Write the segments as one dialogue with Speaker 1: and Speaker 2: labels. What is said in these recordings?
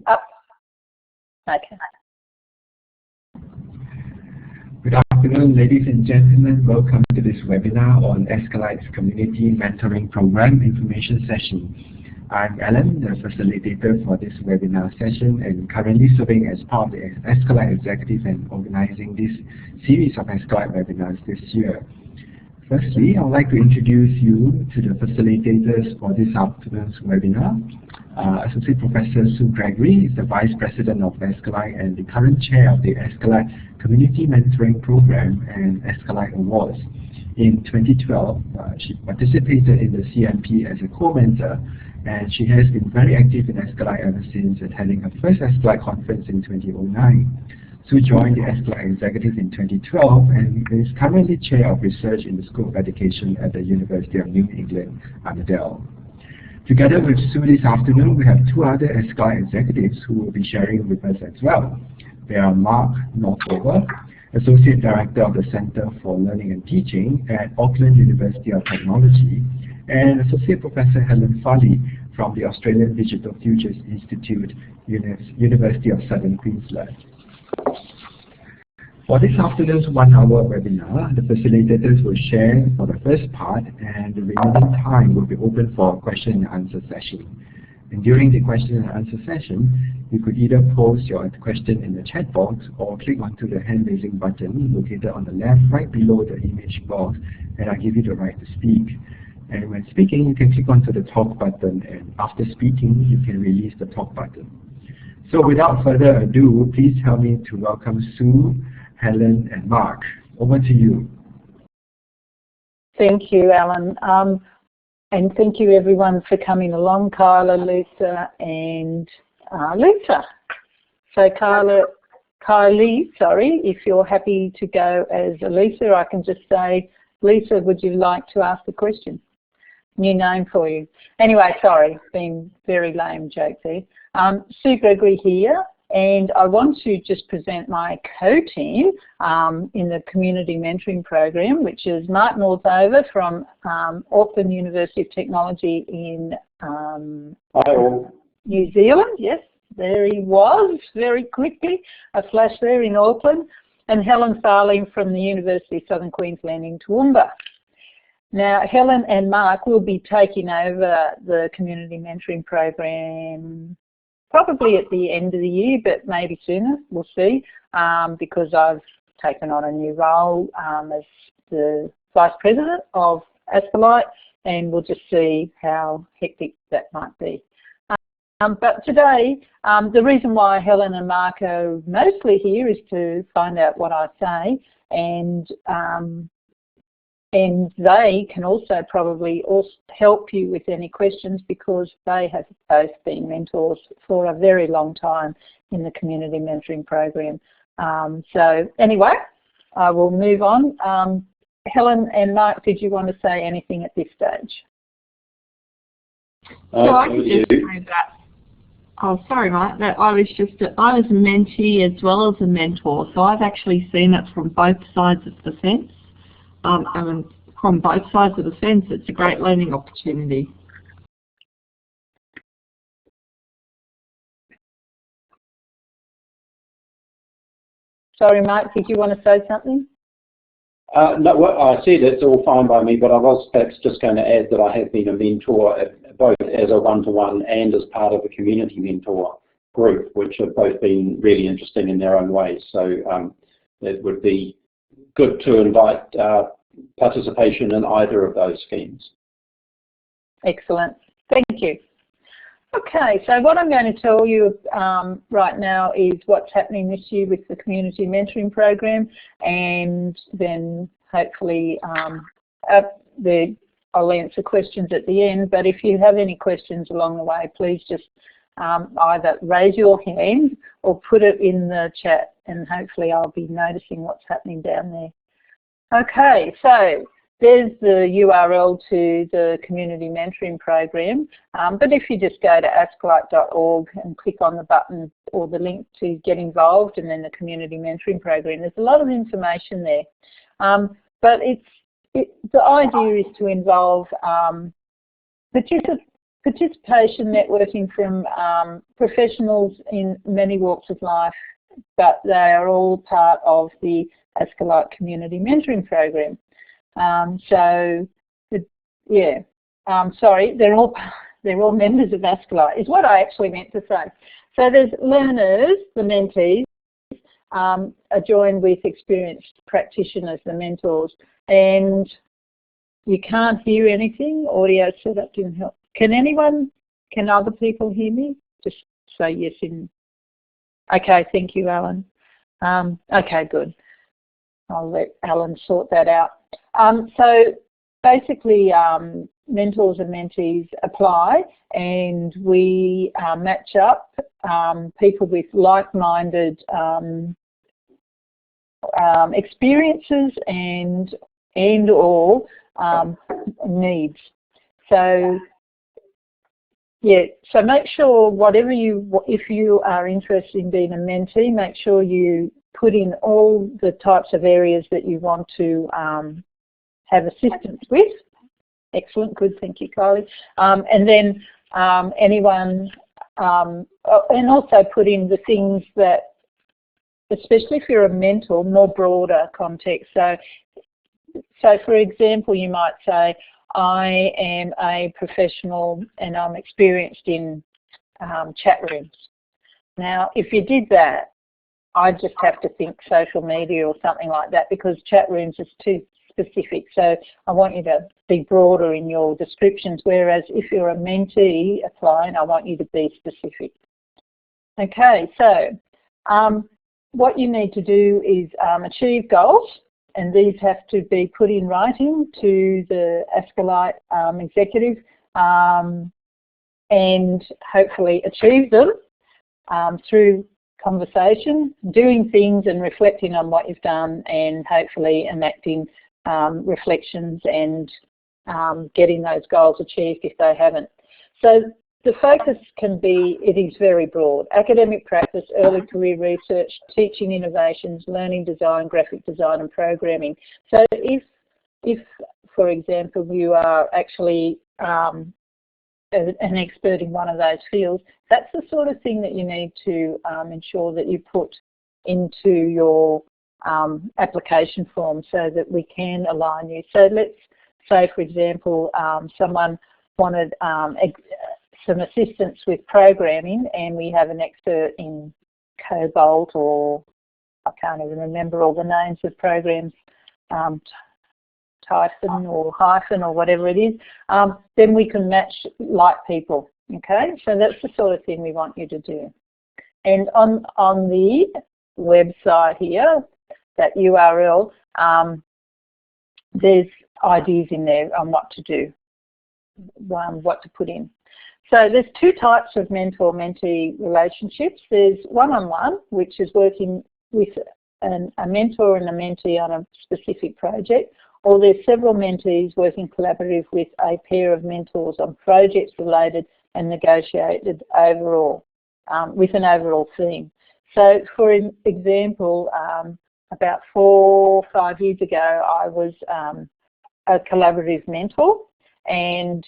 Speaker 1: Up. Okay.
Speaker 2: Good afternoon, ladies and gentlemen. Welcome to this webinar on ASCILITE's Community Mentoring Program Information Session. I'm Alan, the facilitator for this webinar session, and currently serving as part of the ASCILITE executive and organizing this series of ASCILITE webinars this year. Firstly, I would like to introduce you to the facilitators for this afternoon's webinar. Associate Professor Sue Gregory is the Vice President of ASCILITE and the current Chair of the ASCILITE Community Mentoring Program and ASCILITE Awards. In 2012, she participated in the CMP as a co-mentor, and she has been very active in ASCILITE ever since, attending her first ASCILITE conference in 2009. Sue joined the ASCILITE Executive in 2012 and is currently Chair of Research in the School of Education at the University of New England, Armidale. Together with Sue this afternoon, we have two other ASCILITE executives who will be sharing with us as well. They are Mark Northover, Associate Director of the Center for Learning and Teaching at Auckland University of Technology, and Associate Professor Helen Farley from the Australian Digital Futures Institute, University of Southern Queensland. For this afternoon's one-hour webinar, the facilitators will share for the first part, and the remaining time will be open for a question and answer session. And during the question and answer session, you could either post your question in the chat box or click onto the hand-raising button located on the left right below the image box, and I'll give you the right to speak. And when speaking, you can click onto the talk button, and after speaking, you can release the talk button. So without further ado, please help me to welcome Sue, Helen, and Mark. Over to you.
Speaker 1: Thank you, Alan. And thank you, everyone, for coming along, Kyla, Lisa, and Lisa. So Kylie, sorry, if you're happy to go as Lisa, I can just say, Lisa, would you like to ask the question? New name for you. Anyway, sorry, been very lame joke there. Sue Gregory here, and I want to just present my co-team in the Community Mentoring Program, which is Mark Northover from Auckland University of Technology in New Zealand. Yes, there he was, very quickly, a flash there in Auckland, and Helen Farley from the University of Southern Queensland in Toowoomba. Now, Helen and Mark will be taking over the Community Mentoring Program probably at the end of the year, but maybe sooner, we'll see, because I've taken on a new role as the Vice President of ASCILITE, and we'll just see how hectic that might be. But today, the reason why Helen and Mark are mostly here is to find out what I say, and they can also probably help you with any questions, because they have both been mentors for a very long time in the Community Mentoring Program. So anyway, I will move on. Helen and Mark, did you want to say anything at this stage?
Speaker 3: So I could just say that. Oh, sorry, Mark. That I was a mentee as well as a mentor, so I've actually seen it from both sides of the fence. And from both sides of the fence, it's a great learning opportunity.
Speaker 1: Sorry, Mark, did you want to say something?
Speaker 4: No, well, I see that's all fine by me, but I was perhaps just going to add that I have been a mentor both as a one-to-one and as part of a community mentor group, which have both been really interesting in their own ways. So it would be good to invite participation in either of those schemes.
Speaker 1: Excellent. Thank you. Okay, so what I'm going to tell you right now is what's happening this year with the Community Mentoring Program, and then hopefully I'll answer questions at the end. But if you have any questions along the way, please just either raise your hand or put it in the chat, and hopefully I'll be noticing what's happening down there. Okay, so there's the URL to the Community Mentoring Program, but if you just go to ascilite.org and click on the button or the link to get involved, and then the Community Mentoring Program, there's a lot of information there. But the idea is to involve participation networking from professionals in many walks of life, but they are all part of the ASCILITE Community Mentoring Program. Sorry, they're all members of ASCILITE, is what I actually meant to say. So there's learners, the mentees, are joined with experienced practitioners, the mentors, and you can't hear anything. Audio setup didn't help. Can other people hear me? Just say yes in. Okay, thank you, Alan. Okay, good. I'll let Alan sort that out. So basically, mentors and mentees apply, and we match up people with like-minded experiences and or needs. So yeah, so make sure if you are interested in being a mentee, make sure you put in all the types of areas that you want to have assistance with. Excellent, good, thank you, Kylie. And then anyone, and also put in the things that, especially if you're a mentor, more broader context. So for example, you might say, I am a professional and I'm experienced in chat rooms. Now, if you did that, I just have to think social media or something like that, because chat rooms is too specific. So I want you to be broader in your descriptions, whereas if you're a mentee applying, I want you to be specific. Okay, so what you need to do is achieve goals, and these have to be put in writing to the ASCILITE executive and hopefully achieve them through conversation, doing things and reflecting on what you've done, and hopefully enacting reflections and getting those goals achieved if they haven't. So the focus can be, it is very broad: academic practice, early career research, teaching innovations, learning design, graphic design and programming. So if for example, you are actually an expert in one of those fields, that's the sort of thing that you need to ensure that you put into your application form so that we can align you. So let's say, for example, someone wanted some assistance with programming, and we have an expert in Cobalt, or I can't even remember all the names of programs, Typhon or Hyphen or whatever it is, then we can match like people, okay? So that's the sort of thing we want you to do. And on the website here, that URL, there's ideas in there on what to do, what to put in. So there's two types of mentor-mentee relationships. There's one-on-one, which is working with a mentor and a mentee on a specific project, or there's several mentees working collaborative with a pair of mentors on projects related and negotiated overall, with an overall theme. So for example, about 4 or 5 years ago, I was a collaborative mentor, and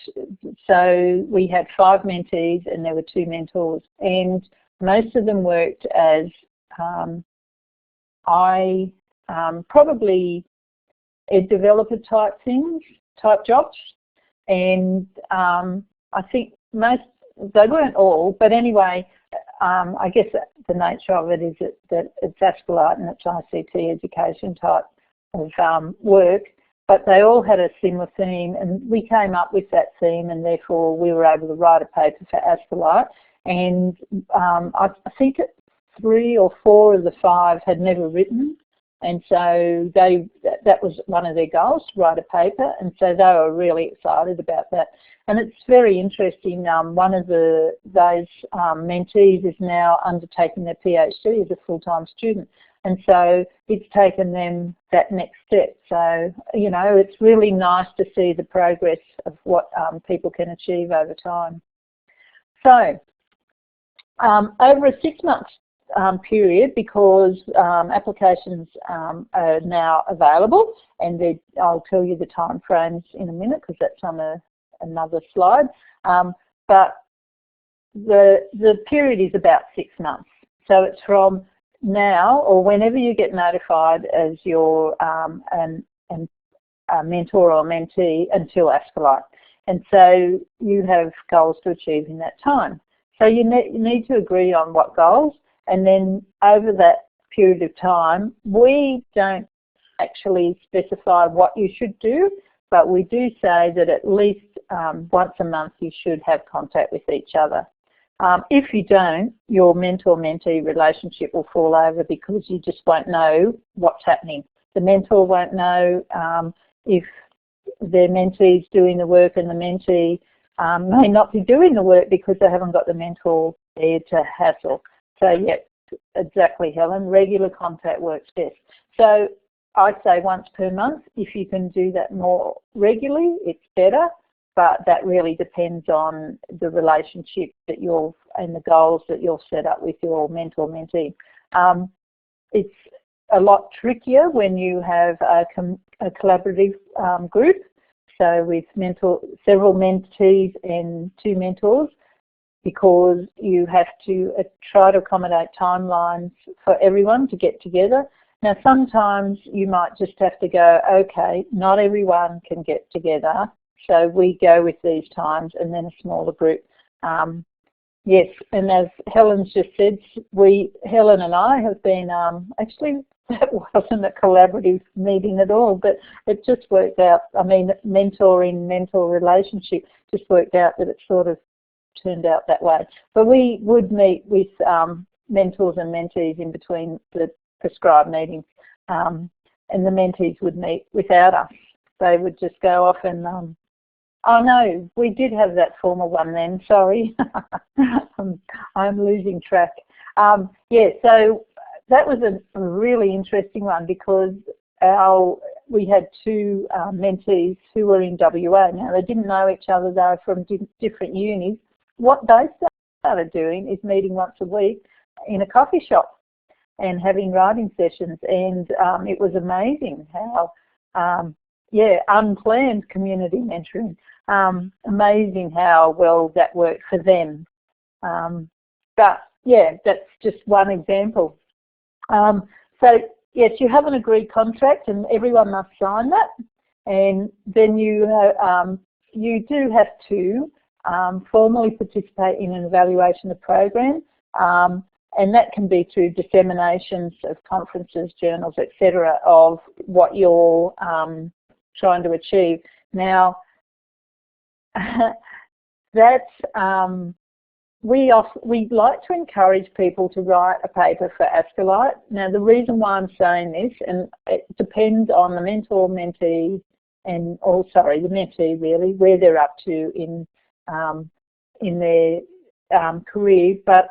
Speaker 1: so we had 5 mentees and there were 2 mentors, and most of them worked as probably a developer type jobs, and I think they weren't all, but anyway, I guess the nature of it is that it's ASCILITE and it's ICT education type of work, but they all had a similar theme, and we came up with that theme, and therefore we were able to write a paper for ASCILITE. And I think 3 or 4 of the 5 had never written, and so that was one of their goals, to write a paper, and so they were really excited about that. And it's very interesting. One of those mentees is now undertaking their PhD as a full-time student, and so it's taken them that next step. So, you know, it's really nice to see the progress of what people can achieve over time. So, over a 6-month period, because applications are now available, and I'll tell you the time frames in a minute because that's on another slide. but the period is about 6 months. So it's from now or whenever you get notified as your a mentor or mentee until ASCILITE. And so you have goals to achieve in that time. So you need to agree on what goals, and then over that period of time, we don't actually specify what you should do, but we do say that at least once a month you should have contact with each other. If you don't, your mentor-mentee relationship will fall over because you just won't know what's happening. The mentor won't know if their mentee's doing the work, and the mentee may not be doing the work because they haven't got the mentor there to hassle. So yeah, exactly, Helen, regular contact works best. So I'd say once per month. If you can do that more regularly, it's better, but that really depends on the relationship that you're and the goals that you've set up with your mentor-mentee. It's a lot trickier when you have a collaborative group, so with several mentees and 2 mentors, because you have to try to accommodate timelines for everyone to get together. Now sometimes you might just have to go, okay, not everyone can get together, so we go with these times, and then a smaller group. Yes, and as Helen's just said, Helen and I have been, actually that wasn't a collaborative meeting at all, but it just worked out. I mean, mentor relationship just worked out that it sort of turned out that way. But we would meet with mentors and mentees in between the prescribed meetings, and the mentees would meet without us. They would just go off and, oh no, we did have that formal one then, sorry. I'm losing track. Yeah, so that was a really interesting one because we had 2 mentees who were in WA. Now, they didn't know each other, they were from different unis. What they started doing is meeting once a week in a coffee shop and having writing sessions, and it was amazing how, yeah, unplanned community mentoring. Amazing how well that worked for them. But yeah, that's just one example. So yes, you have an agreed contract and everyone must sign that, and then you do have to formally participate in an evaluation of the program, and that can be through disseminations of conferences, journals, etc., of what you're trying to achieve. Now, that's we like to encourage people to write a paper for ASCILITE. Now, the reason why I'm saying this, and it depends on the mentor, mentee, and the mentee really, where they're up to in their career, but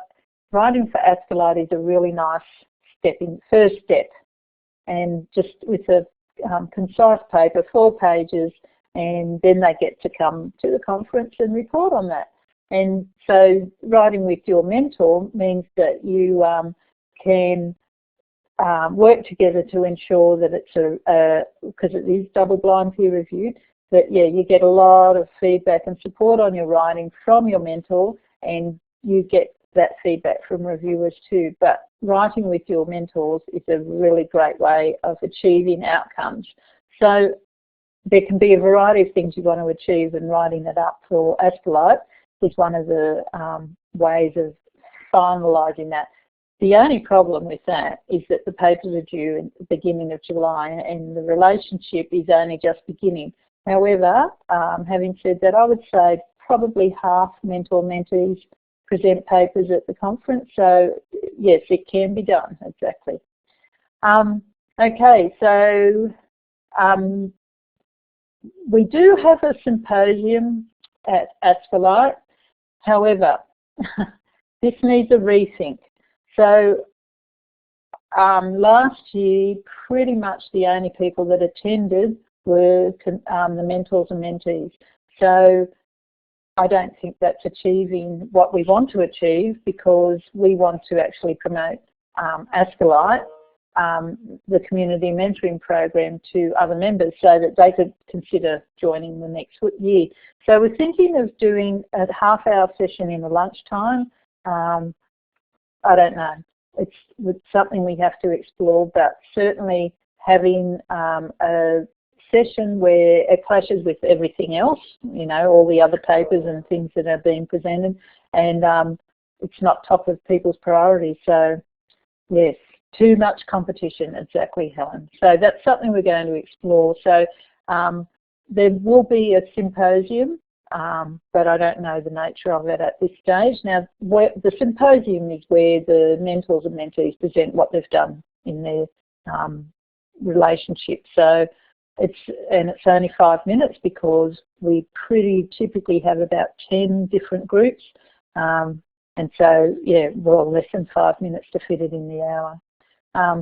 Speaker 1: writing for ASCILITE is a really nice first step, and just with a concise paper, 4 pages, and then they get to come to the conference and report on that. And so writing with your mentor means that you can work together to ensure that it's because it is double-blind peer reviewed, that yeah, you get a lot of feedback and support on your writing from your mentor, and you get that feedback from reviewers too. But writing with your mentors is a really great way of achieving outcomes. So there can be a variety of things you want to achieve, and writing it up for ASCILITE is one of the ways of finalising that. The only problem with that is that the papers are due in the beginning of July, and the relationship is only just beginning. However, having said that, I would say probably half mentor-mentees present papers at the conference, so yes, it can be done, exactly. Okay, so we do have a symposium at ASCILITE. However, this needs a rethink. So last year, pretty much the only people that attended were the mentors and mentees. So I don't think that's achieving what we want to achieve, because we want to actually promote ASCILITE the community mentoring program to other members so that they could consider joining the next year. So we're thinking of doing a half-hour session in the lunchtime. I don't know. It's something we have to explore, but certainly having a session where it clashes with everything else, you know, all the other papers and things that are being presented, and it's not top of people's priorities. So yes, too much competition, exactly, Helen. So that's something we're going to explore. So there will be a symposium, but I don't know the nature of it at this stage. Now, the symposium is where the mentors and mentees present what they've done in their relationship. So it's only 5 minutes because we pretty typically have about 10 different groups. And so, yeah, well, less than 5 minutes to fit it in the hour.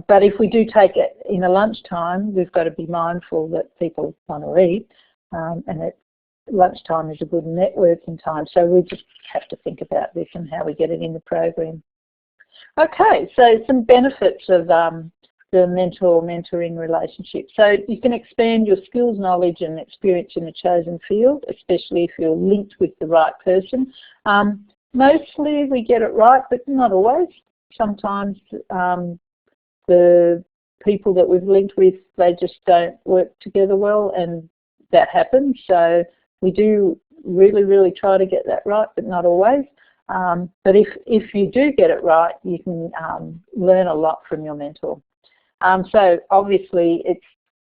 Speaker 1: But if we do take it in a lunchtime, we've got to be mindful that people want to eat, and that lunchtime is a good networking time. So we just have to think about this and how we get it in the program. Okay, so some benefits of the mentor-mentoring relationship. So you can expand your skills, knowledge and experience in a chosen field, especially if you're linked with the right person. Mostly we get it right, but not always. Sometimes the people that we've linked with, they just don't work together well, and that happens. So we do really try to get that right, but not always. But if you do get it right, you can learn a lot from your mentor. So obviously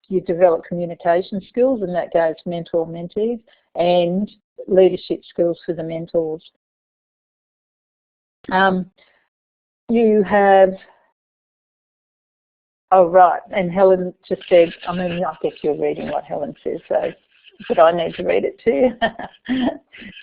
Speaker 1: you develop communication skills, and that goes mentor-mentees, and leadership skills for the mentors. You have, oh right, and Helen just said, I mean, I guess you're reading what Helen says, so, but I need to read it too.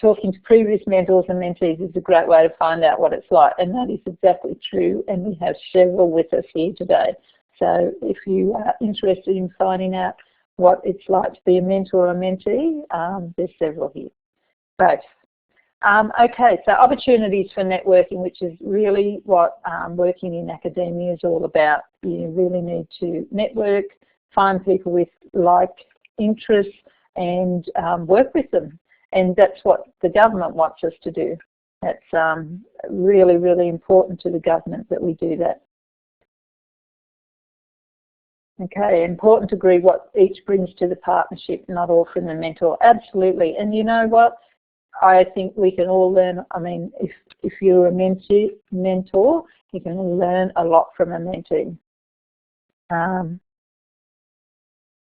Speaker 1: Talking to previous mentors and mentees is a great way to find out what it's like, and that is exactly true, and we have several with us here today. So if you are interested in finding out what it's like to be a mentor or a mentee, there's several here, both. Okay, so opportunities for networking, which is really what working in academia is all about. You really need to network, find people with like interests, and work with them. And that's what the government wants us to do. That's really important to the government that we do that. Okay, important to agree what each brings to the partnership, not all from the mentor. Absolutely, and you know what? I think we can all learn. I mean, if you're a mentor, you can learn a lot from a mentee.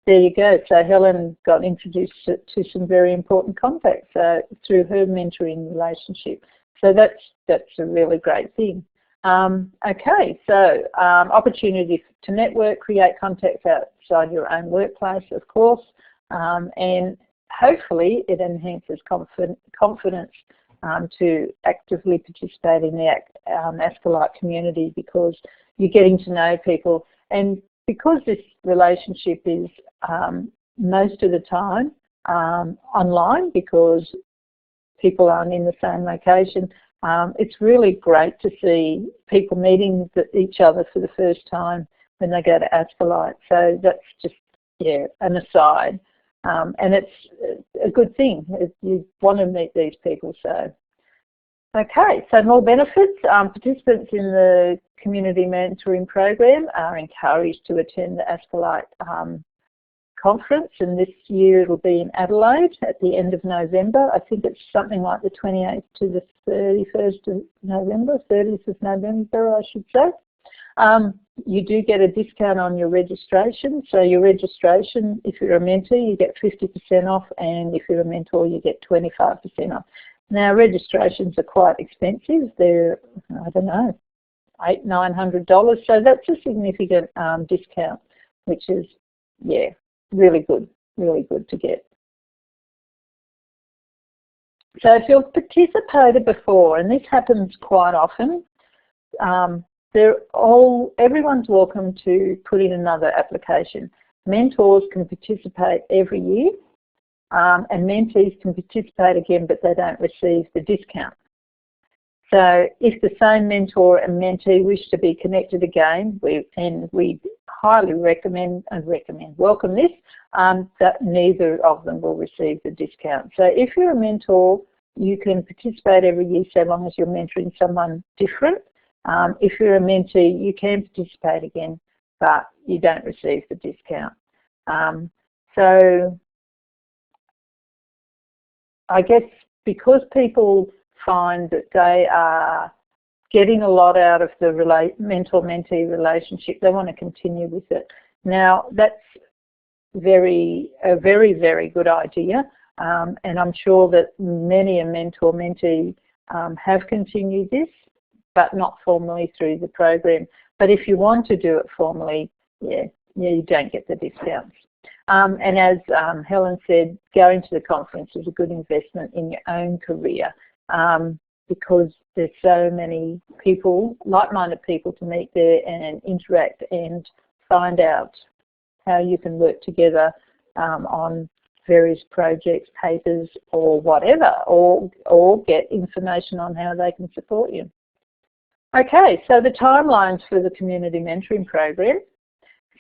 Speaker 1: There you go. So Helen got introduced to some very important contacts through her mentoring relationship. So that's a really great thing. Okay, so opportunity to network, create contacts outside your own workplace, of course, and hopefully it enhances confidence to actively participate in the ASCILITE community, because you're getting to know people. And because this relationship is most of the time online, because people aren't in the same location, it's really great to see people meeting each other for the first time when they go to ASCILITE. So that's just, yeah, an aside. And it's a good thing. You want to meet these people. So, okay, so more benefits. Participants in the community mentoring program are encouraged to attend the ASCILITE conference, and this year it'll be in Adelaide at the end of November. I think it's something like the 28th to the 31st of November, 30th of November, I should say. You do get a discount on your registration. So your registration, if you're a mentee, you get 50% off, and if you're a mentor, you get 25% off. Now, registrations are quite expensive. They're, I don't know, $800–900. So that's a significant discount, which is, yeah, really good to get. So if you've participated before, and this happens quite often, everyone's welcome to put in another application. Mentors can participate every year, and mentees can participate again, but they don't receive the discount. So if the same mentor and mentee wish to be connected again, we highly welcome this, that neither of them will receive the discount. So if you're a mentor, you can participate every year so long as you're mentoring someone different. If you're a mentee, you can participate again, but you don't receive the discount. So I guess because people find that they are getting a lot out of the mentor-mentee relationship, they want to continue with it. Now, that's a very, very good idea, and I'm sure that many a mentor-mentee have continued this, but not formally through the program. But if you want to do it formally, yeah, you don't get the discounts. And as Helen said, going to the conference is a good investment in your own career, because there's so many people, like-minded people, to meet there and interact and find out how you can work together on various projects, papers, or whatever, or get information on how they can support you. Okay, so the timelines for the community mentoring program.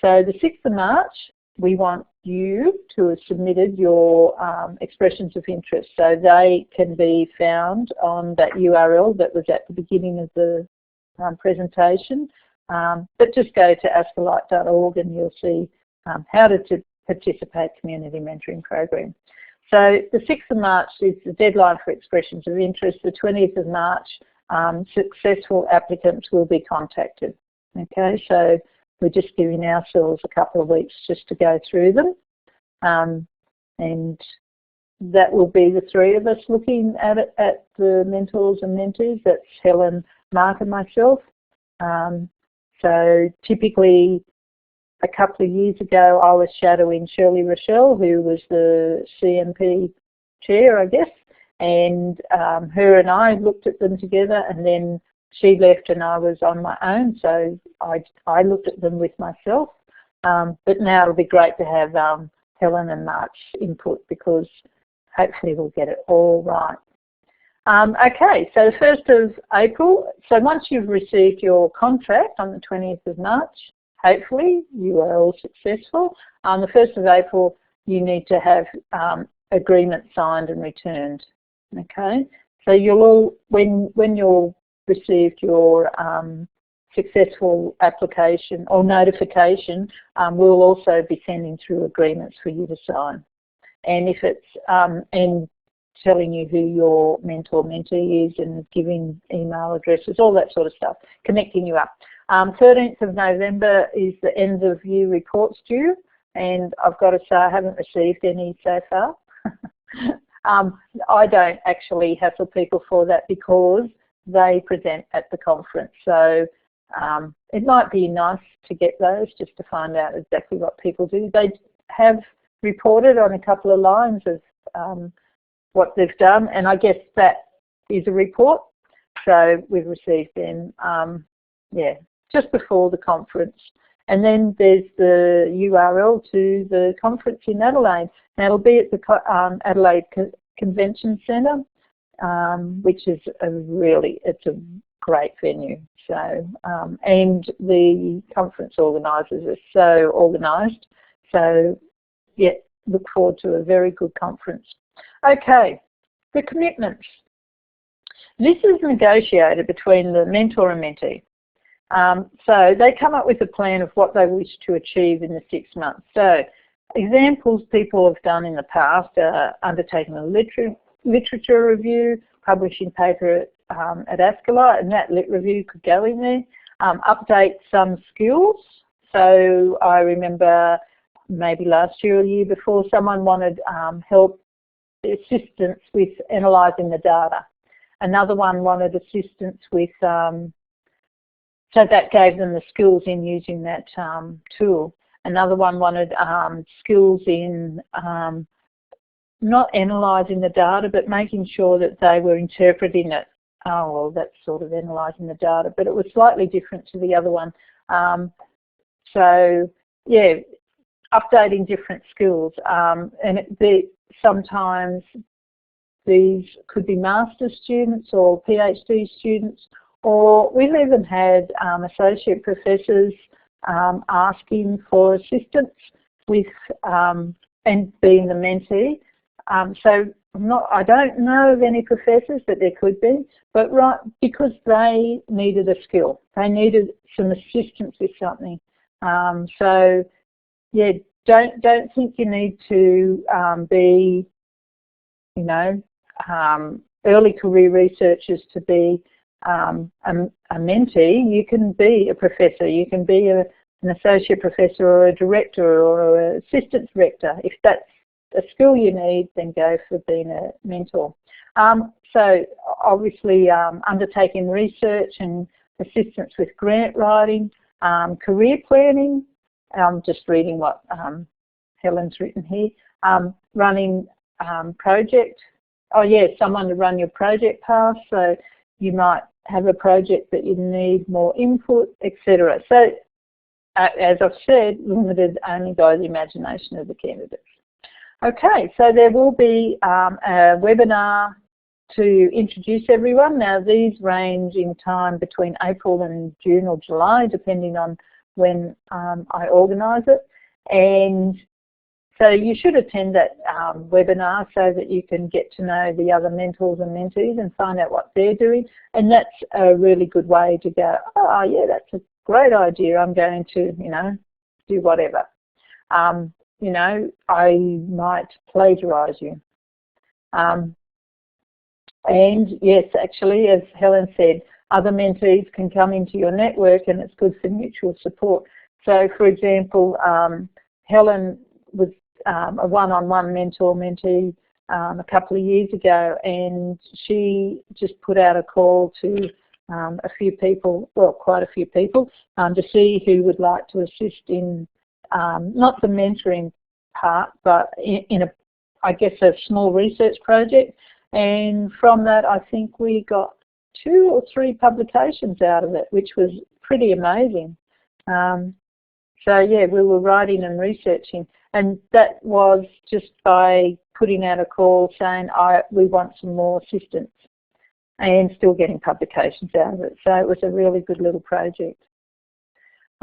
Speaker 1: So the 6th of March, we want you to have submitted your expressions of interest. So they can be found on that URL that was at the beginning of the presentation. But just go to ASCILITE.org and you'll see how to participate community mentoring program. So the 6th of March is the deadline for expressions of interest. The 20th of March, successful applicants will be contacted. Okay, so we're just giving ourselves a couple of weeks just to go through them. And that will be the three of us looking at it, at the mentors and mentees. That's Helen, Mark and myself. So typically a couple of years ago I was shadowing Shirley Rochelle, who was the CMP chair, I guess, and her and I looked at them together, and then she left and I was on my own, so I looked at them with myself. But now it'll be great to have Helen and Mark's input, because hopefully we'll get it all right. Okay, so the 1st of April, so once you've received your contract on the 20th of March, hopefully you are all successful. On the 1st of April, you need to have agreement signed and returned. Okay, so you'll all, when you're received your successful application or notification, we'll also be sending through agreements for you to sign. And if it's and telling you who your mentor-mentee is and giving email addresses, all that sort of stuff, connecting you up. 13th of November is the end of year reports due, and I've got to say I haven't received any so far. I don't actually hassle people for that because they present at the conference. So it might be nice to get those just to find out exactly what people do. They have reported on a couple of lines of what they've done, and I guess that is a report. So we've received them, yeah, just before the conference. And then there's the URL to the conference in Adelaide. Now it'll be at the Adelaide Convention Centre, which is it's a great venue. So, and the conference organisers are so organised. So, yeah, look forward to a very good conference. Okay, the commitments. This is negotiated between the mentor and mentee. So they come up with a plan of what they wish to achieve in the 6 months. So examples people have done in the past are undertaking a literature review, publishing paper at ASCILITE, and that lit review could go in there. Update some skills. So I remember maybe last year or the year before, someone wanted help, assistance with analysing the data. Another one wanted assistance with, so that gave them the skills in using that tool. Another one wanted skills in not analysing the data, but making sure that they were interpreting it. Oh, well, that's sort of analysing the data, but it was slightly different to the other one. So, yeah, updating different skills. And sometimes these could be master's students or PhD students, or we've even had associate professors asking for assistance with and being the mentee. So I don't know of any professors, but there could be, but because they needed a skill, they needed some assistance with something. So yeah, don't think you need to be, you know, early career researchers to be a mentee. You can be a professor, you can be an associate professor or a director or an assistant director. If that's a skill you need, then go for being a mentor. So obviously undertaking research and assistance with grant writing, career planning. I'm just reading what Helen's written here. Running project. Oh yeah, someone to run your project past. So you might have a project that you need more input, etc. So as I've said, limited only by the imagination of the candidates. Okay, so there will be a webinar to introduce everyone. Now these range in time between April and June or July, depending on when I organise it. And so you should attend that webinar so that you can get to know the other mentors and mentees and find out what they're doing. And that's a really good way to go, oh yeah, that's a great idea. I'm going to, you know, do whatever. You know, I might plagiarise you. And yes, actually, as Helen said, other mentees can come into your network and it's good for mutual support. So, for example, Helen was a one-on-one mentor-mentee a couple of years ago, and she just put out a call to a few people, well, quite a few people, to see who would like to assist in not the mentoring part, but in I guess a small research project. And from that, I think we got 2 or 3 publications out of it, which was pretty amazing. So yeah, we were writing and researching, and that was just by putting out a call saying, we want some more assistance, and still getting publications out of it. So it was a really good little project.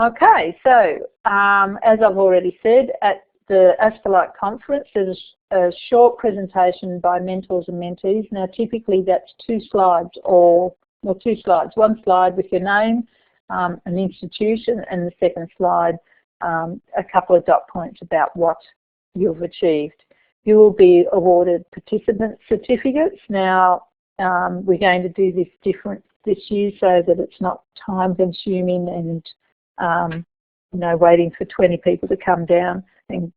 Speaker 1: Okay, so as I've already said, at the ASCILITE conference, there's a short presentation by mentors and mentees. Now typically that's 2 slides, or well, 2 slides. 1 slide with your name, an institution, and the second slide a couple of dot points about what you've achieved. You will be awarded participant certificates. Now we're going to do this different this year so that it's not time consuming and you know, waiting for 20 people to come down and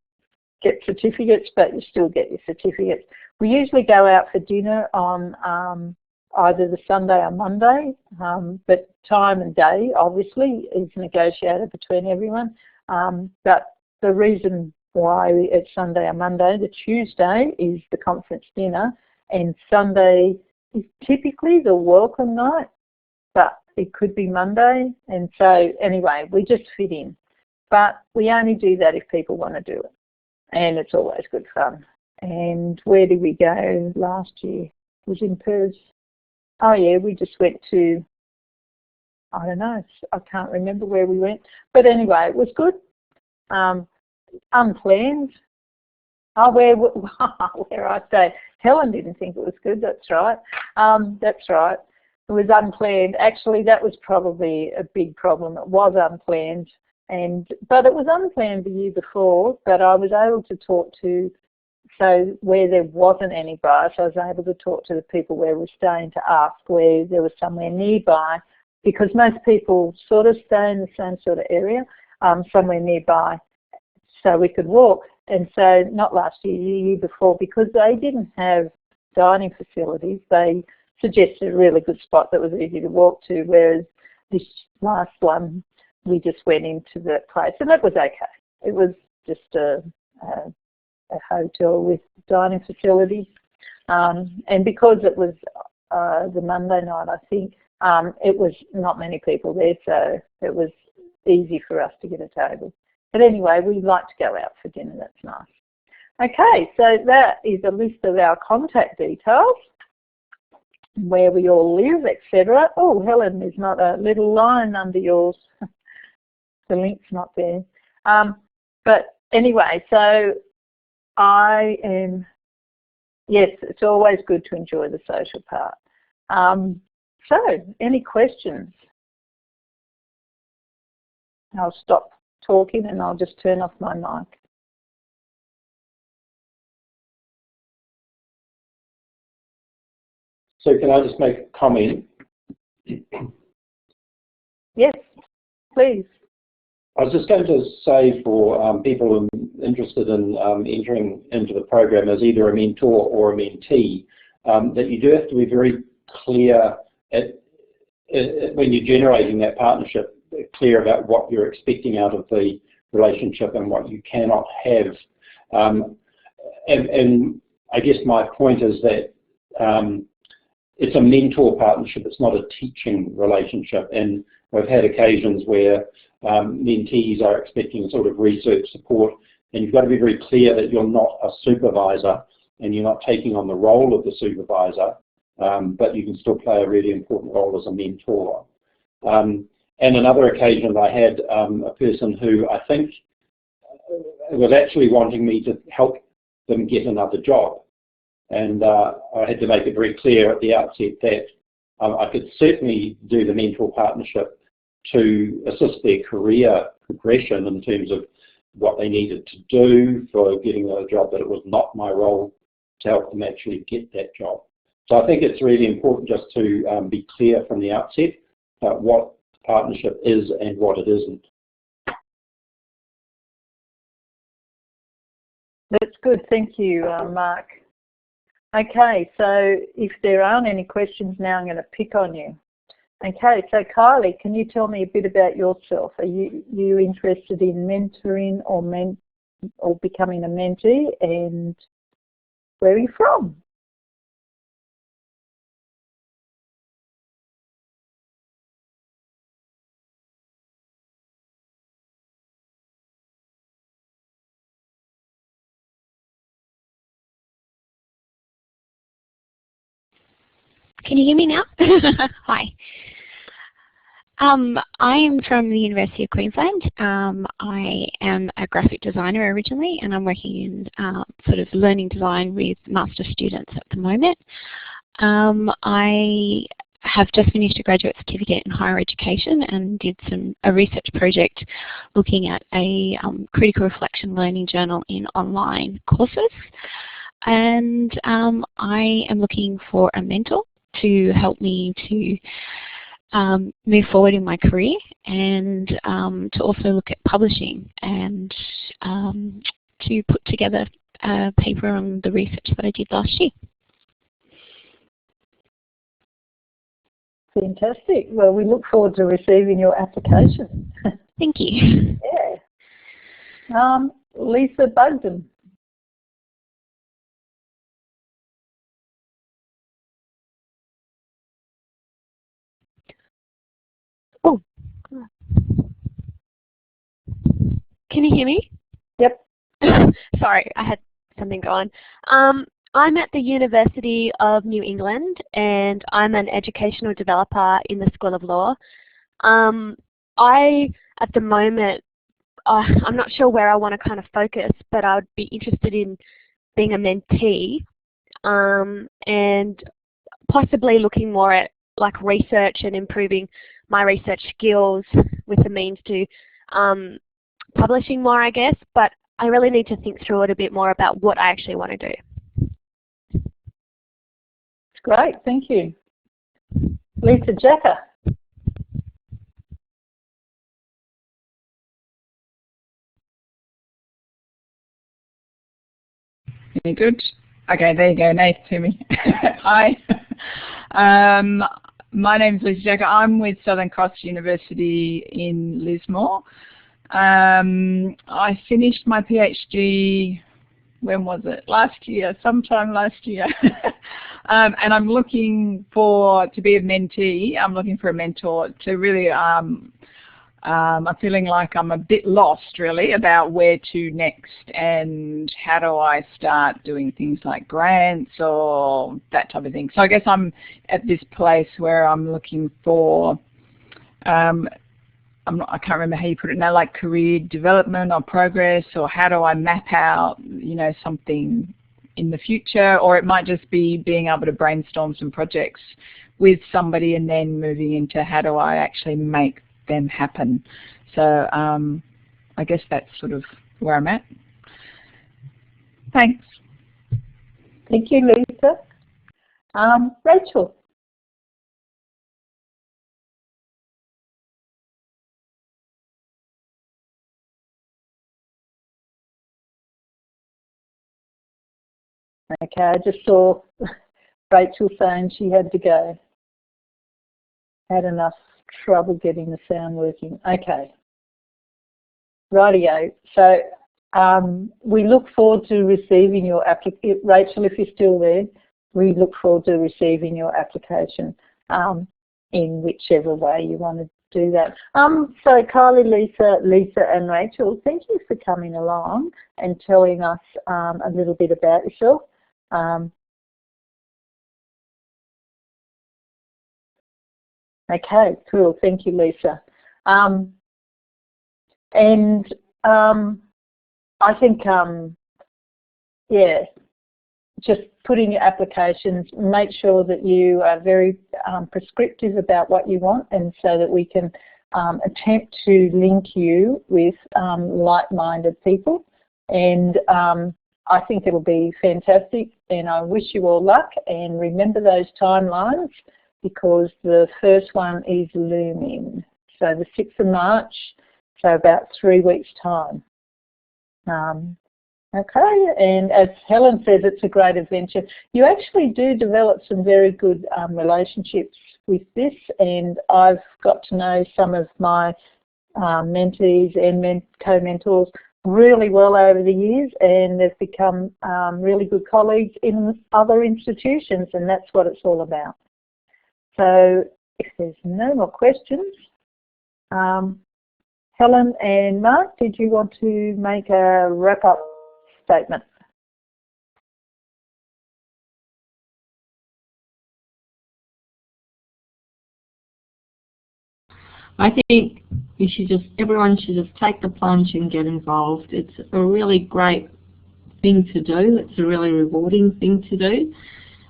Speaker 1: get certificates, but you still get your certificates. We usually go out for dinner on either the Sunday or Monday, but time and day obviously is negotiated between everyone. But the reason why it's Sunday or Monday, the Tuesday is the conference dinner, and Sunday is typically the welcome night, but it could be Monday. And so anyway, we just fit in. But we only do that if people want to do it. And it's always good fun. And where did we go last year? It was in Perth. Oh yeah, we just went to, I don't know, I can't remember where we went. But anyway, it was good. Unplanned. Oh, where I say, Helen didn't think it was good, that's right. That's right. It was unplanned. Actually, that was probably a big problem. It was unplanned. But it was unplanned the year before, but I was able to talk to, so where there wasn't any bias, I was able to talk to the people where we're staying to ask where there was somewhere nearby, because most people sort of stay in the same sort of area, somewhere nearby, so we could walk. And so not last year, the year before, because they didn't have dining facilities, they suggested a really good spot that was easy to walk to, whereas this last one, we just went into the place, and it was okay. It was just a hotel with dining facilities, and because it was the Monday night, I think, it was not many people there, so it was easy for us to get a table. But anyway, we like to go out for dinner, that's nice. Okay, so that is a list of our contact details, where we all live, etc. Oh, Helen, there's not a little line under yours. The link's not there. But anyway, so I am, yes, it's always good to enjoy the social part. So, any questions? I'll stop talking and I'll just turn off my mic.
Speaker 4: So can I just make a comment?
Speaker 1: Yes, please.
Speaker 4: I was just going to say for people interested in entering into the program as either a mentor or a mentee, that you do have to be very clear when you're generating that partnership, clear about what you're expecting out of the relationship and what you cannot have. And I guess my point is that it's a mentor partnership, it's not a teaching relationship. And we've had occasions where mentees are expecting sort of research support, and you've got to be very clear that you're not a supervisor and you're not taking on the role of the supervisor, but you can still play a really important role as a mentor. And another occasion I had a person who I think was actually wanting me to help them get another job. And I had to make it very clear at the outset that I could certainly do the mentor partnership to assist their career progression in terms of what they needed to do for getting a job, but it was not my role to help them actually get that job. So I think it's really important just to be clear from the outset about what the partnership is and what it isn't.
Speaker 1: That's good, thank you, Mark. Okay, so if there aren't any questions now, I'm going to pick on you. Okay, so Kylie, can you tell me a bit about yourself? Are you interested in mentoring or becoming a mentee, and where are you from?
Speaker 5: Can you hear me now? Hi. I am from the University of Queensland. I am a graphic designer originally, and I'm working in sort of learning design with master's students at the moment. I have just finished a graduate certificate in higher education and did a research project looking at a critical reflection learning journal in online courses. And I am looking for a mentor to help me to move forward in my career, and to also look at publishing and to put together a paper on the research that I did last year.
Speaker 1: Fantastic. Well, we look forward to receiving your application.
Speaker 5: Thank you.
Speaker 1: Yeah. Lisa Bugden.
Speaker 5: Oh, can you hear me?
Speaker 1: Yep.
Speaker 5: Sorry, I had something going. I'm at the University of New England, and I'm an educational developer in the School of Law. At the moment, I'm not sure where I want to kind of focus, but I would be interested in being a mentee, and possibly looking more at like research and improving my research skills with the means to publishing more, I guess, but I really need to think through it a bit more about what I actually want to do.
Speaker 1: Great, thank you. Lisa Jacker.
Speaker 6: Any good? Okay, there you go. Nice to me. Hi. My name's Lisa Jacker. I'm with Southern Cross University in Lismore. I finished my PhD, when was it? Last year, sometime last year. And I'm looking to be a mentee. I'm looking for a mentor to really I'm feeling like I'm a bit lost really about where to next and how do I start doing things like grants or that type of thing. So I guess I'm at this place where I'm looking for, I can't remember how you put it now, like career development or progress, or how do I map out, you know, something in the future, or it might just be being able to brainstorm some projects with somebody and then moving into how do I actually make them happen. So I guess that's sort of where I'm at. Thanks.
Speaker 1: Thank you, Lisa. Rachel. Okay, I just saw Rachel saying she had to go. Had enough trouble getting the sound working. Okay. Rightio. So we look forward to receiving your application. Rachel, if you're still there, we look forward to receiving your application in whichever way you want to do that. So Kylie, Lisa and Rachel, thank you for coming along and telling us a little bit about yourself. Okay, cool. Thank you, Lisa. I think, yeah, just put in your applications, make sure that you are very prescriptive about what you want, and so that we can attempt to link you with like-minded people. And I think it'll be fantastic, and I wish you all luck, and remember those timelines, because the first one is looming. So the 6th of March, so about 3 weeks' time. Okay, and as Helen says, it's a great adventure. You actually do develop some very good relationships with this, and I've got to know some of my mentees and co-mentors really well over the years, and they've become really good colleagues in other institutions, and that's what it's all about. So if there's no more questions, Helen and Mark, did you want to make a wrap-up statement?
Speaker 3: I think everyone should just take the plunge and get involved. It's a really great thing to do. It's a really rewarding thing to do.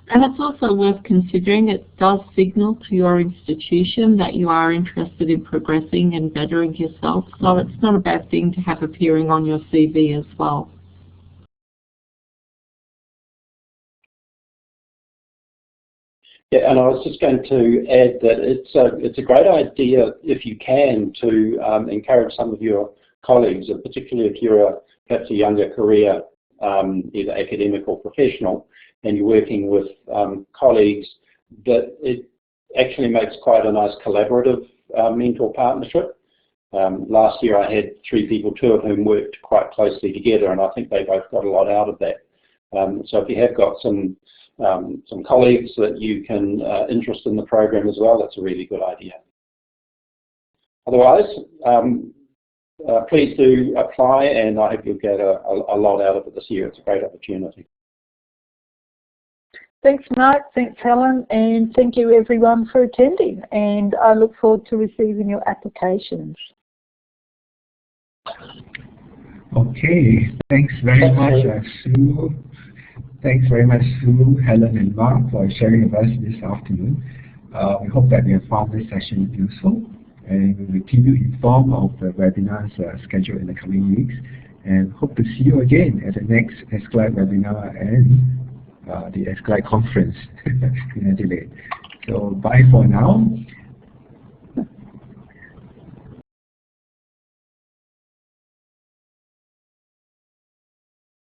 Speaker 3: And it's also worth considering. It does signal to your institution that you are interested in progressing and bettering yourself. So it's not a bad thing to have appearing on your CV as well.
Speaker 4: Yeah, and I was just going to add that it's a great idea, if you can, to encourage some of your colleagues, and particularly if you're perhaps a younger career, either academic or professional, and you're working with colleagues, that it actually makes quite a nice collaborative mentor partnership. Last year I had 3 people, 2 of whom worked quite closely together, and I think they both got a lot out of that. So if you have got some colleagues that you can interest in the program as well, that's a really good idea. Otherwise, please do apply, and I hope you'll get a lot out of it this year. It's a great opportunity.
Speaker 1: Thanks, Mark. Thanks, Helen. And thank you, everyone, for attending. And I look forward to receiving your applications.
Speaker 2: Okay. Thanks very much, Sue. Thanks very much, Sue, Helen, and Mark, for sharing with us this afternoon. We hope that you have found this session useful, and we will keep you informed of the webinars scheduled in the coming weeks, and hope to see you again at the next ASCILITE webinar and the ASCILITE conference in Adelaide. So bye for now.